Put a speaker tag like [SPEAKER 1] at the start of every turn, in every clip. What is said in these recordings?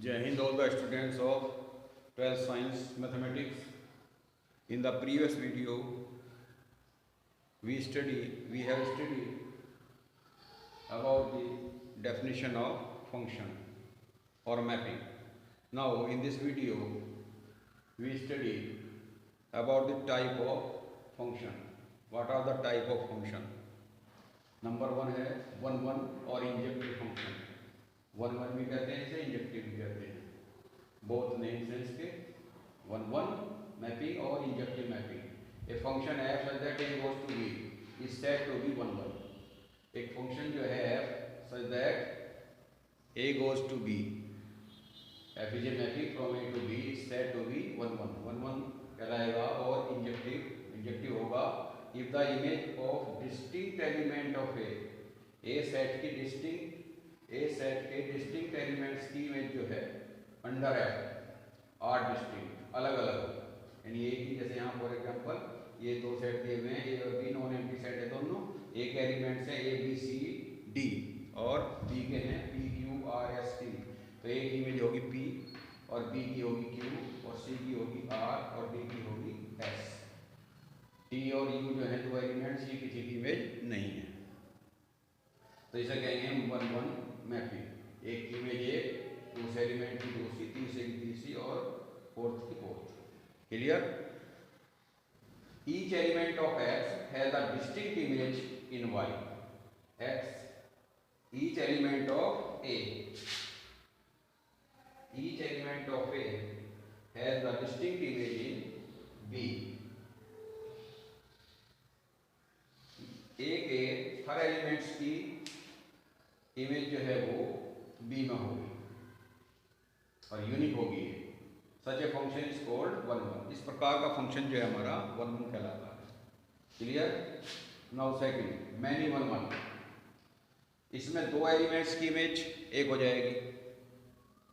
[SPEAKER 1] Jai Hind, all the students of 12th Science Mathematics. In the previous video, we have studied about the definition of function or mapping. Now, in this video, we study about the type of function. What are the type of function? Number 1 है 1 और injective function. 1 भी कहते हैं, इसे injective भी कहते हैं. Both names हैं इसके, 1 मैपिंग और injective mapping. A function f such that a goes to b is said to be 1. एक फंक्शन जो है f such that a goes to b, f is a mapping from a to b is said to be 1 कहलाएगा. और injective होगा if the image of distinct element of a set के distinct elements की image जो है under f are distinct अलग अलग, यानी एक ही, जैसे यहाँ फॉर एग्जांपल ये दो सेट दिए हुए हैं, ए और बी नॉन एम्प्टी सेट है दोनों. एक एलिमेंट्स है ए बी सी डी और बी के हैं P Q R S T. तो ए की इमेज होगी पी और बी की होगी क्यू और सी की होगी आर और डी की होगी एस. टी और यू जो है दो एलिमेंट्स, ये किसी की इमेज नहीं है. तो इसे कहेंगे हम 1 मैपिंग. एक की इमेज एक, दूसरे एलिमेंट की दूसरी, तीसरे की तीसरी और फोर्थ की fourth. Clear? Each element of x has a distinct image in y. Each element of a has a distinct image in b. ए के हर एलिमेंट्स की इमेज जो है वो बी में होगी और यूनिक होगी. सच ए फंक्शन इज कॉल्ड 1. इस प्रकार का फंक्शन जो है हमारा 1 कहलाता है. क्लियर? Now second, many 1. इसमें दो एलिमेंट्स की इमेज एक हो जाएगी,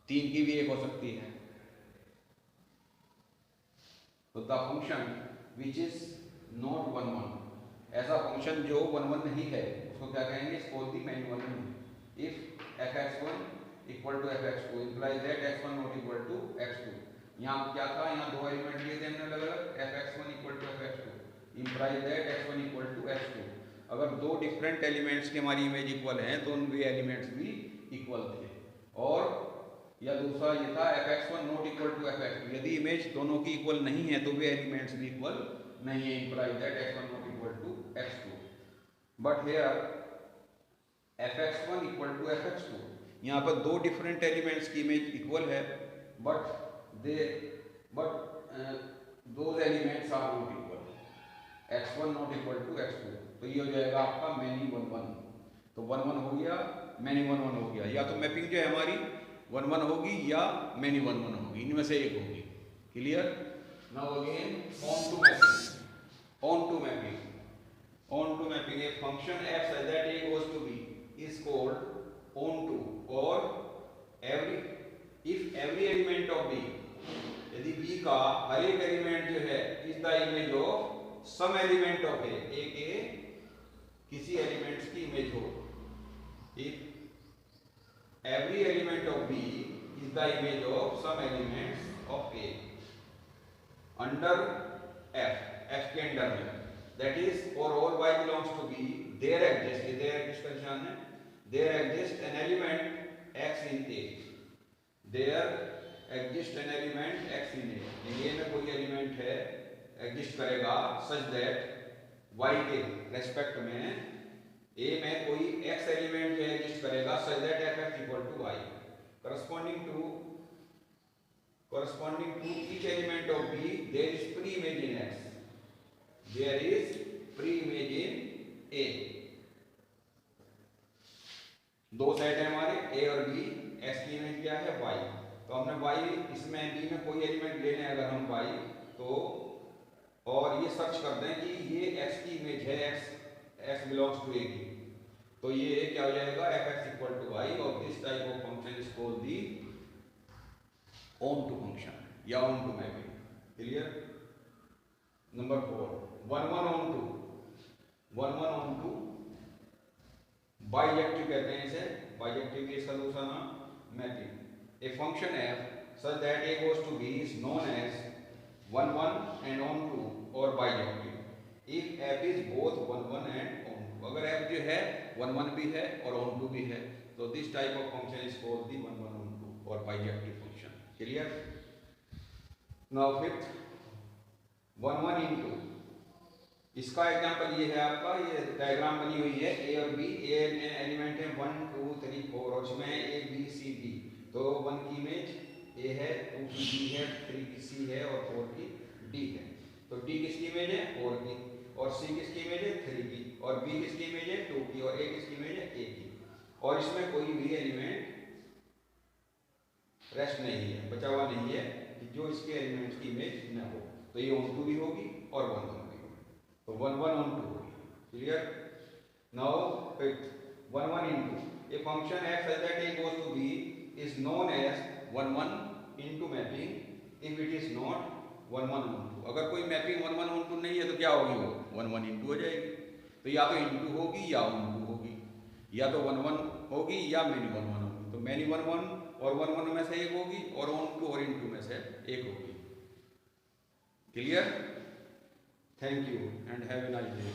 [SPEAKER 1] 3 की भी एक हो सकती है. तो the function which is not 1, ऐसा फंक्शन जो 1 नहीं है उसको क्या कहेंगे? इसको the many 1. If fx1 equal to fx2 implies that x1 not equal to x2. यहाँ क्या था? यहाँ दो एलिमेंट लिए थे हमने अलग अलग, fx1 equal to fx2 implies that x1 equal to x2. अगर दो डिफरेंट एलिमेंट्स की हमारी इमेज इक्वल हैं तो उन वे एलिमेंट्स भी इक्वल थे. और या दूसरा ये था fx1 not equal to fx2. यदि इमेज दोनों की इक्वल नहीं है तो वे एलिमेंट्स भी इक्वल नहीं है, implies that x1 not equal to x2. But here fx1 equal to fx2. यहाँ पर दो डिफरेंट एलिमेंट्स की इमेज इक्वल है, but those elements are not equal. x1 not equal to x2. तो ये हो जाएगा आपका मैनी 1. तो 1 हो गया, मैनी 1 हो गया. या तो मैपिंग जो है हमारी 1 होगी या मैनी 1 होगी, इनमें से एक होगी. Clear? Now again on to mapping. A function f such that a goes to b is called onto. or if every element of b, यदि b का हर एक एलिमेंट जो है is the image of some element of a के किसी elements की image हो. if every element of b is the image of some elements of a under f के अंडर में, that is for all y belongs to b, there exists का निशान है, there exists an element x in a. there exists an element x in a. a में कोई element है exist करेगा such that y के respect में a में कोई x एलिमेंट जो है एग्जिस्ट करेगा such that fx equal to y. corresponding to each element of b there is pre-image in x. There is pre-image in A. दो set है हमारे A और B. X की इमेज क्या है? Y. तो हमने Y इसमें B में कोई एलिमेंट लेने हैं अगर हम Y तो, और ये सर्च करते हैं कि ये X की इमेज है, X belongs to A की, तो ये क्या हो जाएगा? fx equal to y. और this type of function is called the onto function या onto mapping. Clear? Number 4, 1 on 2 bijective कहते हैं इसे. बाइजेक्टिव की इसका दूसरा नाम mapping. a function f such that a goes to b is known as 1 1 and on to or bijective. If f is both 1 1 and on to, अगर f जो है 1 1 भी है और on to भी है, तो this type of function is called the 1 1 on to or bijective function. Clear? Now fifth, 1 1 into, इसका एग्जांपल ये है आपका, ये डायग्राम बनी हुई है ए और बी, ए एलिमेंट है 1 2 3 4 और इसमें ए बी सी डी, तो 1 की इमेज ए है, 2 की बी है, 3 की सी है और 4 की डी है। तो डी किसकी इमेज है 4 की, और सी किसकी इमेज है 3 की, और बी किसकी इमेज है 2 की, और ए किसकी इमेज है ए की, और इसमें कोई भी एलिमेंट रेस्ट नहीं है, बचा हुआ नहीं है कि जो इसके एलिमेंट्स की इमेज न हो, तो ये ऑन टू भी होगी और 1 1 भी होगी, तो 1 1 ऑन टू होगी। Clear? Now fifth, 1 1 into a function f such that a goes to b is known as 1 1 into mapping if it is not 1 1 on 2। अगर कोई मैपिंग 1 1 on 2 नहीं है तो क्या होगी, वो 1 1 into हो जाएगी। तो या तो into होगी या on 2 होगी, या तो 1 1 होगी या many 1 1 होगी। तो many 1 1 और 1 1 में से एक होगी और on 2 और into में से एक होगी। Clear? Thank you and have a nice day.